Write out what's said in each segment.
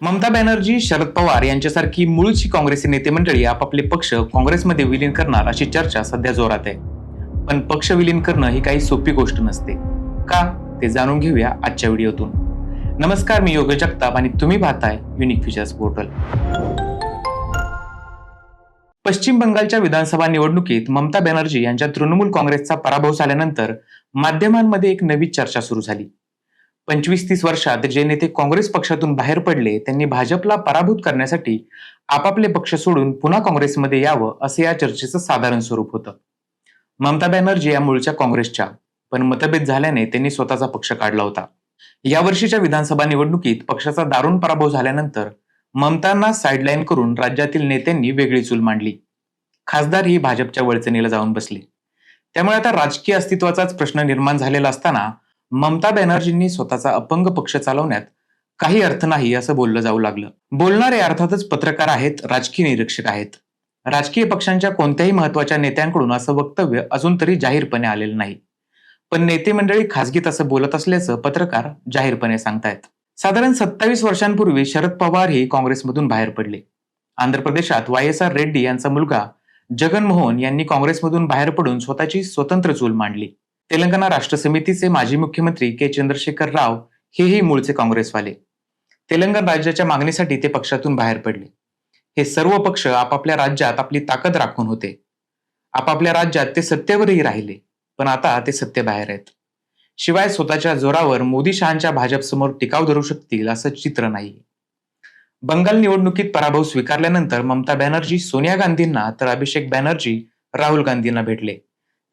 ममता बॅनर्जी, शरद पवार यांच्यासारखी मूळची काँग्रेसी नेते मंडळी आपापले पक्ष काँग्रेसमध्ये विलीन करणार अशी चर्चा सध्या जोरात आहे. पण पक्ष विलीन करणं ही काही सोपी गोष्ट नसते. का ते जाणून घेऊया आजच्या व्हिडिओतून. नमस्कार, मी योगेश जगताप आणि तुम्ही पाहताय युनिक फीचर्स पोर्टल. पश्चिम बंगालच्या विधानसभा निवडणुकीत ममता बॅनर्जी यांच्या तृणमूल काँग्रेसचा पराभव झाल्यानंतर माध्यमांमध्ये एक नवी चर्चा सुरू झाली. 25-30 वर्षात जे नेते काँग्रेस पक्षातून बाहेर पडले त्यांनी भाजपला पराभूत करण्यासाठी आपापले पक्ष सोडून पुन्हा काँग्रेसमध्ये यावं असं या चर्चेचं साधारण स्वरूप होतं. ममता बॅनर्जी या मूळच्या काँग्रेसच्या, पण मतभेद झाल्याने त्यांनी स्वतःचा पक्ष काढला होता. यावर्षीच्या विधानसभा निवडणुकीत पक्षाचा दारुण पराभव झाल्यानंतर ममतांना साईडलाईन करून राज्यातील नेत्यांनी वेगळी चूल मांडली. खासदार ही भाजपच्या वळचणीला जाऊन बसले. त्यामुळे आता राजकीय अस्तित्वाचाच प्रश्न निर्माण झालेला असताना ममता बॅनर्जींनी स्वतःचा अपंग पक्ष चालवण्यात काही अर्थ नाही असं बोललं जाऊ लागलं. बोलणारे अर्थातच पत्रकार आहेत, राजकीय निरीक्षक आहेत. राजकीय पक्षांच्या कोणत्याही महत्वाच्या नेत्यांकडून असं वक्तव्य अजून तरी जाहीरपणे आलेलं नाही. पण नेते मंडळी खासगीत असं बोलत असल्याचं पत्रकार जाहीरपणे सांगतायत. साधारण 27 वर्षांपूर्वी शरद पवार ही काँग्रेसमधून बाहेर पडले. आंध्र प्रदेशात YSR रेड्डी यांचा मुलगा जगन मोहन यांनी काँग्रेसमधून बाहेर पडून स्वतःची स्वतंत्र चूल मांडली. तेलंगणा राष्ट्र समितीचे माजी मुख्यमंत्री के चंद्रशेखर राव हेही मूळचे काँग्रेसवाले. तेलंगण राज्याच्या मागणीसाठी ते पक्षातून बाहेर पडले. हे सर्व पक्ष आपापल्या राज्यात आपली ताकद राखून होते. आपापल्या राज्यात ते सत्तेवरही राहिले, पण आता ते सत्तेबाहेर आहेत. शिवाय स्वतःच्या जोरावर मोदी शहांच्या भाजपसमोर टिकाव धरू शकतील असं चित्र नाही. बंगाल निवडणुकीत पराभव स्वीकारल्यानंतर ममता बॅनर्जी सोनिया गांधींना तर अभिषेक बॅनर्जी राहुल गांधींना भेटले.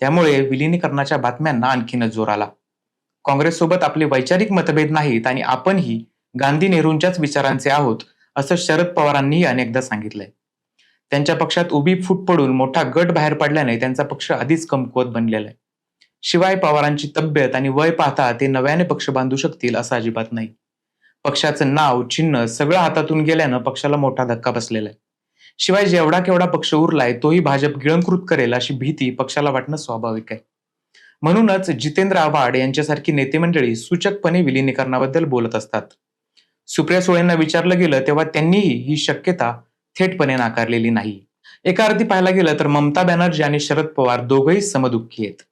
त्यामुळे विलिनीकरणाच्या बातम्यांना आणखीनच जोर आला. काँग्रेससोबत आपले वैचारिक मतभेद नाहीत आणि आपणही गांधी नेहरूंच्याच विचारांचे आहोत असं शरद पवारांनीही अनेकदा सांगितलंय. त्यांच्या पक्षात उभी फूट पडून मोठा गट बाहेर पडल्याने त्यांचा पक्ष आधीच कमकुवत बनलेला आहे. शिवाय पवारांची तब्येत आणि वय पाहता ते नव्याने पक्ष बांधू शकतील असं अजिबात नाही. पक्षाचं नाव, चिन्ह सगळं हातातून गेल्यानं पक्षाला मोठा धक्का बसलेला आहे. शिवाय जेवढा केवढा पक्ष उरलाय तोही भाजप गिळंकृत करेल अशी भीती पक्षाला वाटणं स्वाभाविक आहे. म्हणूनच जितेंद्र आव्हाड यांच्यासारखी नेते मंडळी सूचकपणे विलिनीकरणाबद्दल बोलत असतात. सुप्रिया सुळेंना विचारलं गेलं तेव्हा त्यांनीही ही शक्यता थेटपणे नाकारलेली नाही. एका अर्थी पाहायला गेलं तर ममता बॅनर्जी आणि शरद पवार दोघंही समदुःखी आहेत.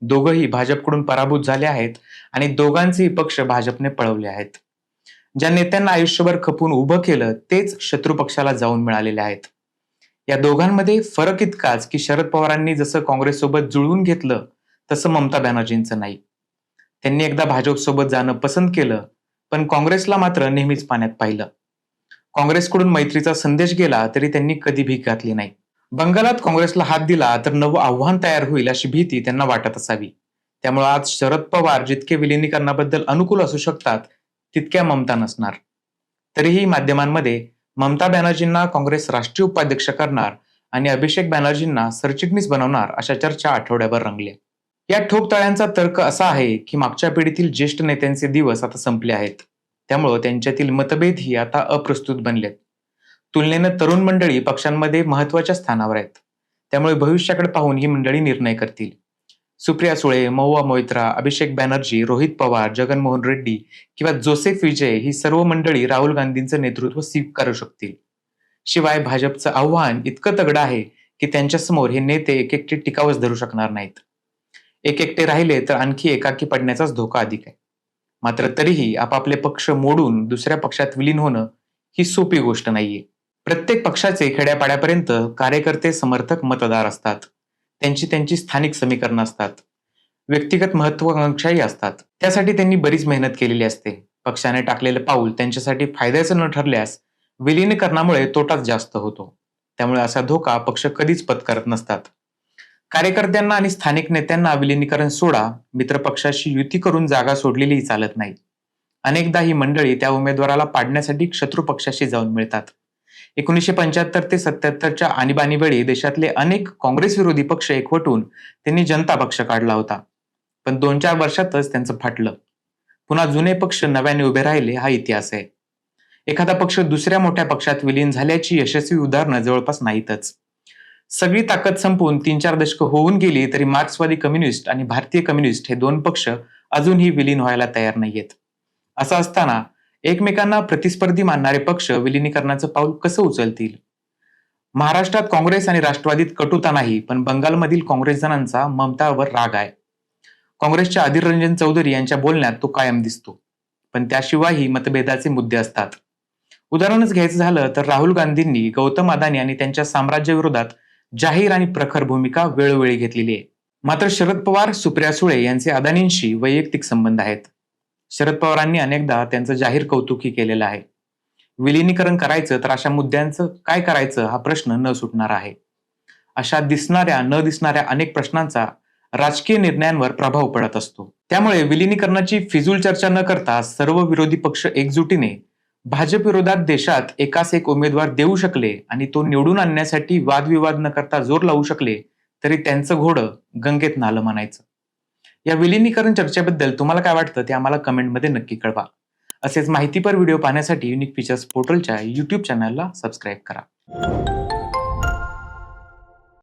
दोघंही भाजपकडून पराभूत झाले आहेत आणि दोघांचेही पक्ष भाजपने पळवले आहेत. ज्या नेत्यांना आयुष्यभर खपून उभं केलं तेच शत्रू पक्षाला जाऊन मिळालेले आहेत. या दोघांमध्ये फरक इतकाच की शरद पवारांनी जसं काँग्रेससोबत जुळवून घेतलं तसं ममता बॅनर्जींचं नाही. त्यांनी एकदा भाजपसोबत जाणं पसंत केलं, पण काँग्रेसला मात्र नेहमीच पाण्यात पाहिलं. काँग्रेसकडून मैत्रीचा संदेश गेला तरी त्यांनी कधी भीक घातली नाही. बंगालात काँग्रेसला हात दिला तर नवं आव्हान तयार होईल अशी भीती त्यांना वाटत असावी. त्यामुळे आज शरद पवार जितके विलिनीकरणाबद्दल अनुकूल असू शकतात तितक्या ममता नसणार. तरीही माध्यमांमध्ये ममता बॅनर्जींना काँग्रेस राष्ट्रीय उपाध्यक्ष करणार आणि अभिषेक बॅनर्जींना सरचिटणीस बनवणार अशा चर्चा आठवड्याभर रंगल्या. या ठोकताळ्यांचा तर्क असा आहे की मागच्या पिढीतील ज्येष्ठ नेत्यांचे दिवस आता संपले आहेत. त्यामुळं त्यांच्यातील मतभेदही आता अप्रस्तुत बनलेत. तुलनेनं तरुण मंडळी पक्षांमध्ये महत्वाच्या स्थानावर आहेत. त्यामुळे भविष्याकडे पाहून ही मंडळी निर्णय करतील. सुप्रिया सुळे, महुआ मोइत्रा, अभिषेक बॅनर्जी, रोहित पवार, जगन मोहन रेड्डी किंवा जोसेफ विजय ही सर्व मंडळी राहुल गांधींचं नेतृत्व स्वीकारू शकतील. शिवाय भाजपचं आव्हान इतकं तगडं आहे की त्यांच्यासमोर हे नेते एकटे टिकावच धरू शकणार नाहीत. एकटे राहिले तर आणखी एकाकी पडण्याचाच धोका अधिक आहे. मात्र तरीही आपापले पक्ष मोडून दुसऱ्या पक्षात विलीन होणं ही सोपी गोष्ट नाहीये. प्रत्येक पक्षाचे खेड्यापाड्यापर्यंत कार्यकर्ते, समर्थक, मतदार असतात. त्यांची स्थानिक समीकरणं असतात. व्यक्तिगत महत्वाकांक्षाही असतात. त्यासाठी त्यांनी बरीच मेहनत केलेली असते. पक्षाने टाकलेलं पाऊल त्यांच्यासाठी फायद्याचं न ठरल्यास विलिनीकरणामुळे तोटाच जास्त होतो. त्यामुळे असा धोका पक्ष कधीच पत्करत नसतात. कार्यकर्त्यांना आणि स्थानिक नेत्यांना विलिनीकरण सोडा, मित्रपक्षाशी युती करून जागा सोडलेलीही चालत नाही. अनेकदा ही मंडळी त्या उमेदवाराला पाडण्यासाठी शत्रू पक्षाशी जाऊन मिळतात. 1975 ते 77च्या आणीबाणीवेळी देशातले अनेक काँग्रेस विरोधी पक्ष एकवटून त्यांनी जनता पक्ष काढला होता. पण 2-4 वर्षातच त्यांचं फाटलं. पुन्हा जुने पक्ष नव्याने उभे राहिले हा इतिहास आहे. एखादा पक्ष दुसऱ्या मोठ्या पक्षात विलीन झाल्याची यशस्वी उदाहरणं जवळपास नाहीतच. सगळी ताकद संपून 3-4 दशकं होऊन गेली तरी मार्क्सवादी कम्युनिस्ट आणि भारतीय कम्युनिस्ट हे दोन पक्ष अजूनही विलीन व्हायला तयार नाहीयेत. असं असताना एकमेकांना प्रतिस्पर्धी मानणारे पक्ष विलिनीकरणाचं पाऊल कसं उचलतील? महाराष्ट्रात काँग्रेस आणि राष्ट्रवादीत कटुता नाही, पण बंगालमधील काँग्रेसजनांचा ममतावर राग आहे. काँग्रेसच्या अधीर रंजन चौधरी यांच्या बोलण्यात तो कायम दिसतो, पण त्याशिवायही मतभेदाचे मुद्दे असतात. उदाहरणच घ्यायचं झालं तर राहुल गांधींनी गौतम अदानी आणि त्यांच्या साम्राज्याविरोधात जाहीर आणि प्रखर भूमिका वेळोवेळी घेतलेली आहे. मात्र शरद पवार, सुप्रिया सुळे यांचे अदानींशी वैयक्तिक संबंध आहेत. शरद पवारांनी अनेकदा त्यांचं जाहीर कौतुकही केलेलं आहे. विलिनीकरण करायचं तर अशा मुद्द्यांचं काय करायचं हा प्रश्न न सुटणार आहे. अशा दिसणाऱ्या न दिसणाऱ्या अनेक प्रश्नांचा राजकीय निर्णयांवर प्रभाव पडत असतो. त्यामुळे विलिनीकरणाची फिजूल चर्चा न करता सर्व विरोधी पक्ष एकजुटीने भाजप विरोधात देशात एकास एक उमेदवार देऊ शकले आणि तो निवडून आणण्यासाठी वादविवाद न करता जोर लावू शकले तरी त्यांचं घोडं गंगेत नालं म्हणायचं. या विलिनीकरण चर्चेबद्दल तुम्हाला काय वाटतं ते आम्हाला कमेंटमध्ये नक्की कळवा. असेच माहितीपर व्हिडिओ पाहण्यासाठी युनिक फीचर्स पोर्टलच्या YouTube चॅनलला सबस्क्राईब करा.